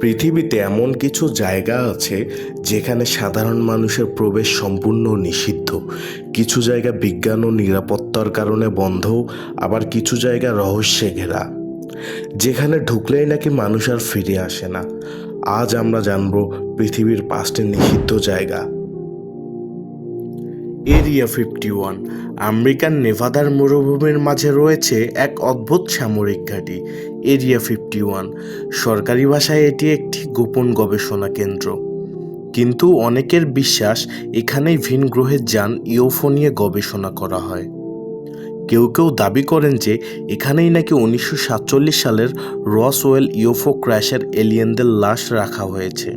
পৃথিবীতে এমন কিছু জায়গা আছে যেখানে সাধারণ মানুষের প্রবেশ সম্পূর্ণ নিষিদ্ধ। কিছু জায়গা বিজ্ঞান ও নিরাপত্তার কারণে বন্ধ, আবার কিছু জায়গা রহস্যে ঘেরা, যেখানে ঢুকলেই নাকি মানুষ আর ফিরে আসে না। আজ আমরা জানব পৃথিবীর 5টি নিষিদ্ধ জায়গা। এরিয়া 51 আমেরিকান নেভাদার মরুভূমির মাঝে রয়েছে এক অদ্ভুত সামরিক ঘাঁটি। এরিয়া 51 সরকারি ভাষায় এটি একটি গোপন গবেষণা কেন্দ্র, কিন্তু অনেকের বিশ্বাস এখানেই ভিন গ্রহের যান ইউএফও নিয়ে গবেষণা করা হয়। কেউ কেউ দাবি করেন যে এখানেই নাকি 1947 সালের রসওয়েল ইউএফও ক্র্যাশের এলিয়েনদের লাশ রাখা হয়েছে।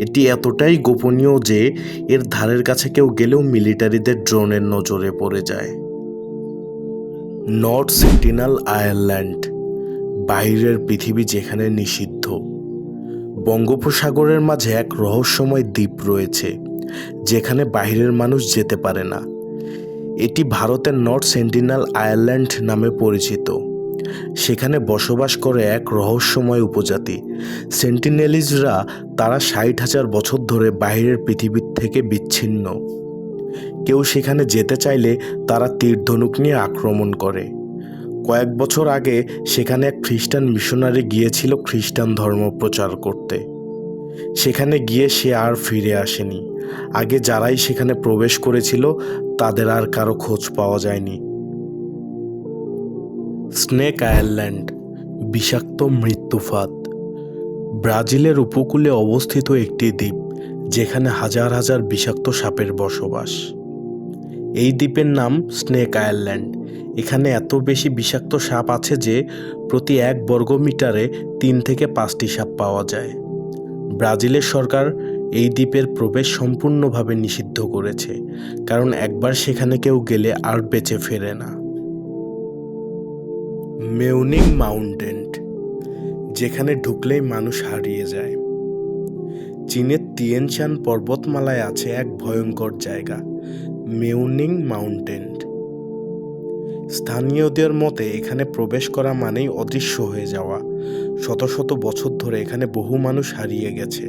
এটি এতটাই গোপনীয় যে এর ধারের কাছে কেউ গেলেও মিলিটারিদের ড্রোনের নজরে পড়ে যায়। নর্থ সেন্টিনেল আইল্যান্ড, বাইরের পৃথিবী যেখানে নিষিদ্ধ। বঙ্গোপসাগরের মাঝে এক রহস্যময় দ্বীপ রয়েছে যেখানে বাইরের মানুষ যেতে পারে না। এটি ভারতের নর্থ সেন্টিনেল আইল্যান্ড নামে পরিচিত। সেখানে বসবাস করে এক রহস্যময় উপজাতি সেন্টিনেলিজরা। তারা 60,000 বছর ধরে বাইরের পৃথিবীর থেকে বিচ্ছিন্ন। কেউ সেখানে যেতে চাইলে তারা তীর ধনুক নিয়ে আক্রমণ করে। কয়েক বছর আগে সেখানে এক খ্রিস্টান মিশনারি গিয়েছিল খ্রিস্টান ধর্ম প্রচার করতে। সেখানে গিয়ে সে আর ফিরে আসেনি। আগে যারাই সেখানে প্রবেশ করেছিল তাদের আর কারো খোঁজ পাওয়া যায়নি। স্নেক আইল্যান্ড, বিষাক্ত মৃত্যুফাত। ব্রাজিলের উপকূলে অবস্থিত একটি দ্বীপ যেখানে হাজার হাজার বিষাক্ত সাপের বসবাস। এই দ্বীপের নাম স্নেক আইল্যান্ড। এখানে এত বেশি বিষাক্ত সাপ আছে যে প্রতি 1 বর্গমিটারে 3 থেকে 5টি সাপ পাওয়া যায়। ব্রাজিলের সরকার এই দ্বীপের প্রবেশ সম্পূর্ণভাবে নিষিদ্ধ করেছে, কারণ একবার সেখানে কেউ গেলে আর বেঁচে ফেরে না। মেউনিং মাউন্টেন, যেখানে ঢুকলেই মানুষ হারিয়ে যায়। চীনের তিয়ানশান পর্বতমালায় আছে এক ভয়ঙ্কর জায়গা, মেউনিং মাউন্টেন। স্থানীয়দের মতে এখানে প্রবেশ করা মানেই অদৃশ্য হয়ে যাওয়া। শত শত বছর ধরে এখানে বহু মানুষ হারিয়ে গেছে,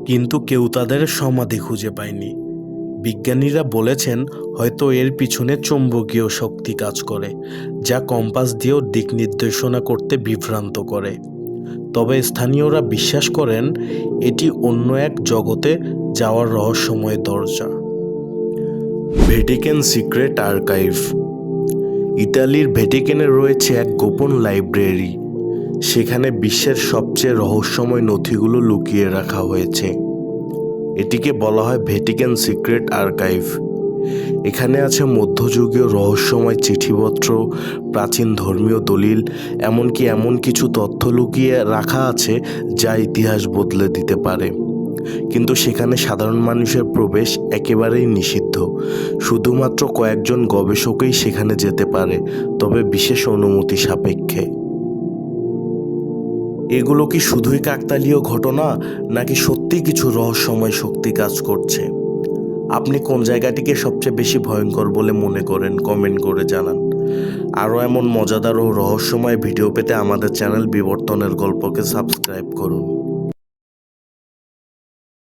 কিন্তু কেউ তাদের সমাধি খুঁজে পায়নি। বিজ্ঞানীরা বলেছেন হয়তো এর পিছনে চৌম্বকীয় শক্তি কাজ করে, যা কম্পাস দিয়েও দিক নির্দেশনা করতে বিভ্রান্ত করে। তবে স্থানীয়রা বিশ্বাস করেন এটি অন্য এক জগতে যাওয়ার রহস্যময় দরজা। ভ্যাটিকান সিক্রেট আর্কাইভ, ইতালির ভ্যাটিকানে রয়েছে এক গোপন লাইব্রেরি। সেখানে বিশ্বের সবচেয়ে রহস্যময় নথিগুলো লুকিয়ে রাখা হয়েছে। এটিকে বলা হয় ভ্যাটিকান সিক্রেট আর্কাইভ। এখানে আছে মধ্যযুগীয় রহস্যময় চিঠিপত্র, প্রাচীন ধর্মীয় দলিল, এমনকি এমন কিছু তথ্য লুকিয়ে রাখা আছে যা ইতিহাস বদলে দিতে পারে। কিন্তু সেখানে সাধারণ মানুষের প্রবেশ একেবারেই নিষিদ্ধ। শুধুমাত্র কয়েকজন গবেষকই সেখানে যেতে পারে, তবে বিশেষ অনুমতি সাপেক্ষে। এগুলো কি শুধুই কাকতালীয় ঘটনা, নাকি সত্যি কিছু রহস্যময় শক্তি কাজ করছে? আপনি কোন জায়গাটিকে সবচেয়ে বেশি ভয়ঙ্কর বলে মনে করেন কমেন্ট করে জানান। আরও এমন মজাদার ও রহস্যময় ভিডিও পেতে আমাদের চ্যানেল বিবর্তনের গল্পকে সাবস্ক্রাইব করুন।